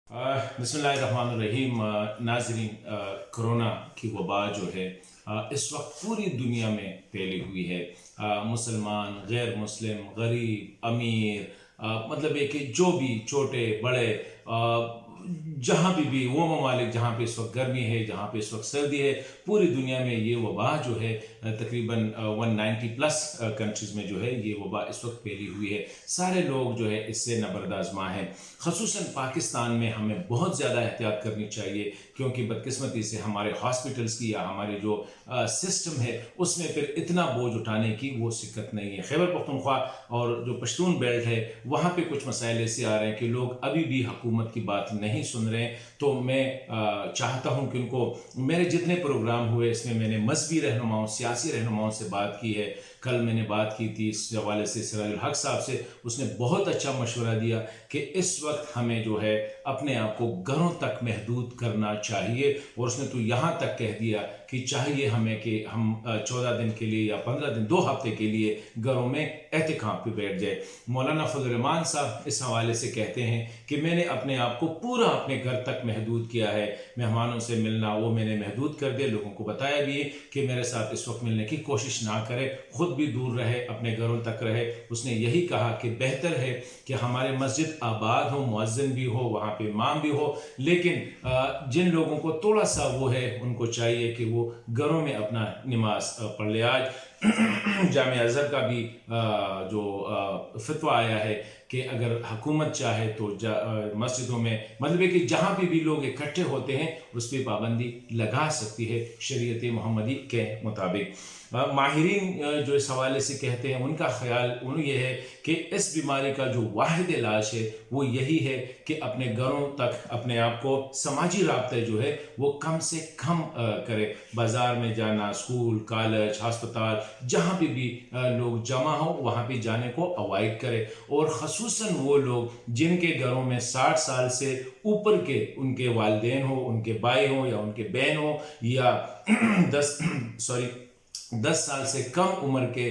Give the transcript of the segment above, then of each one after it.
बिस्मिल्लाहिर्रहमानिर्रहीम। नाज़रीन, कोरोना की वबा जो है इस वक्त पूरी दुनिया में फैली हुई है। मुसलमान, गैर मुस्लिम, गरीब, अमीर, मतलब है कि जो भी छोटे बड़े जहाँ भी वो ममालिक जहाँ पे इस वक्त गर्मी है, जहाँ पे इस वक्त सर्दी है, पूरी दुनिया में ये वबा जो है तकरीबन 190 प्लस कंट्रीज़ में जो है ये वबा इस वक्त फैली हुई है। सारे लोग जो है इससे नबरदाज़मा हैं। ख़ुसूसन पाकिस्तान में हमें बहुत ज़्यादा एहतियात करनी चाहिए, क्योंकि बदकिस्मती से हमारे हॉस्पिटल्स की या हमारे जो सिस्टम है उसमें फिर इतना बोझ उठाने की वो सिक्कत नहीं है। खैबर पख्तूनख्वा और जो पश्तून बेल्ट है वहाँ पे कुछ मसाइल ऐसे आ रहे हैं कि लोग अभी भी हुकूमत की बात नहीं सुन रहे हैं। तो मैं चाहता हूँ कि उनको, मेरे जितने प्रोग्राम हुए इसमें मैंने मजहबी रहनुमाओं, सियासी रहनुमाओं से बात की है। कल मैंने बात की थी इस हवाले से सिराजुल हक साहब से, उसने बहुत अच्छा मशवरा दिया कि इस वक्त हमें जो है अपने आप को घरों तक महदूद करना चाहिए। और उसने तो यहाँ तक कह दिया कि चाहिए हमें कि हम 14 दिन के लिए या 15 दिन, 2 हफ्ते के लिए घरों में एहतिकाफ पे बैठ जाए। मौलाना फजल रहमान साहब इस हवाले से कहते हैं कि मैंने अपने आप को पूरा अपने घर तक महदूद किया है। मेहमानों से मिलना वो मैंने महदूद कर दिया। लोगों को बताया भी है कि मेरे साथ इस वक्त मिलने की कोशिश ना करे, खुद भी दूर रहे, अपने घरों तक रहे। उसने यही कहा कि बेहतर है कि हमारे मस्जिद आबाद हो, मुअज्जिन भी हो, वहाँ पे इमाम भी हो, लेकिन जिन लोगों को थोड़ा सा वो है उनको चाहिए कि वो घरों में अपना नमाज पढ़ ले। आज जामिया अज़हर का भी जो फतवा आया है कि अगर हुकूमत चाहे तो मस्जिदों में, मतलब है कि जहाँ भी लोग इकट्ठे होते हैं उस पर पाबंदी लगा सकती है शरीयत मोहम्मदी के मुताबिक। माहिरीन जो इस हवाले से कहते हैं उनका ख्याल ये है कि इस बीमारी का जो वाहिद इलाज है वो यही है कि अपने घरों तक अपने आप को समाजी राब्ते जो है वो कम से कम करे। बाज़ार में जाना, स्कूल, कॉलेज, हस्पताल, जहाँ भी लोग जमा हो वहाँ पे जाने को अवॉइड करे। और ख़ुसूसन वो लोग जिनके घरों में 60 साल से ऊपर के उनके वालिदैन हो, उनके भाई हो या उनके बहन हो, या 10 साल से कम उम्र के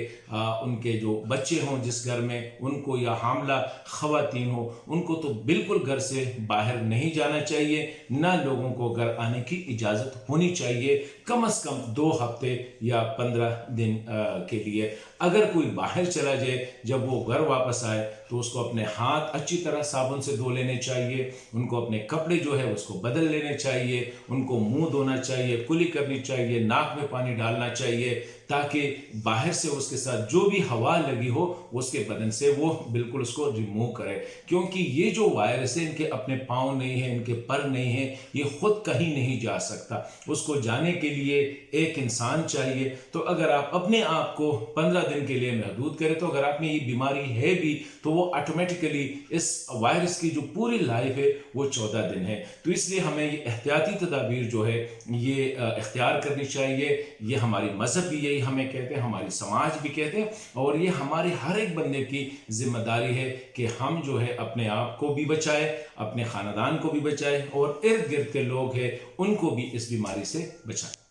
उनके जो बच्चे हों जिस घर में उनको, या हामला ख़वातीन हो, उनको तो बिल्कुल घर से बाहर नहीं जाना चाहिए, ना लोगों को घर आने की इजाज़त होनी चाहिए, कम से कम 2 हफ्ते या 15 दिन के लिए। अगर कोई बाहर चला जाए, जब वो घर वापस आए तो उसको अपने हाथ अच्छी तरह साबुन से धो लेने चाहिए, उनको अपने कपड़े जो है उसको बदल लेने चाहिए, उनको मुंह धोना चाहिए, कुली करनी चाहिए, नाक में पानी डालना चाहिए, ताकि बाहर से उसके साथ जो भी हवा लगी हो उसके बदन से वो बिल्कुल उसको रिमूव करे। क्योंकि ये जो वायरस है इनके अपने पाँव नहीं है, इनके पर नहीं है, ये खुद कहीं नहीं जा सकता। उसको जाने के लिए एक इंसान चाहिए। तो अगर आप अपने आप को 15 दिन के लिए महदूद करें, तो अगर आप में ये बीमारी है भी तो वो ऑटोमेटिकली इस वायरस की जो पूरी लाइफ है वो 14 दिन है। तो इसलिए हमें ये एहतियाती तदाबीर जो है ये इख्तियार करनी चाहिए। ये हमारी मजहब भी यही हमें कहते हैं, हमारी समाज भी कहते हैं, और ये हमारे हर एक बंदे की जिम्मेदारी है कि हम जो है अपने आप को भी बचाए, अपने ख़ानदान को भी बचाए, और इर्द गिर्द के लोग हैं उनको भी इस बीमारी से बचाएं।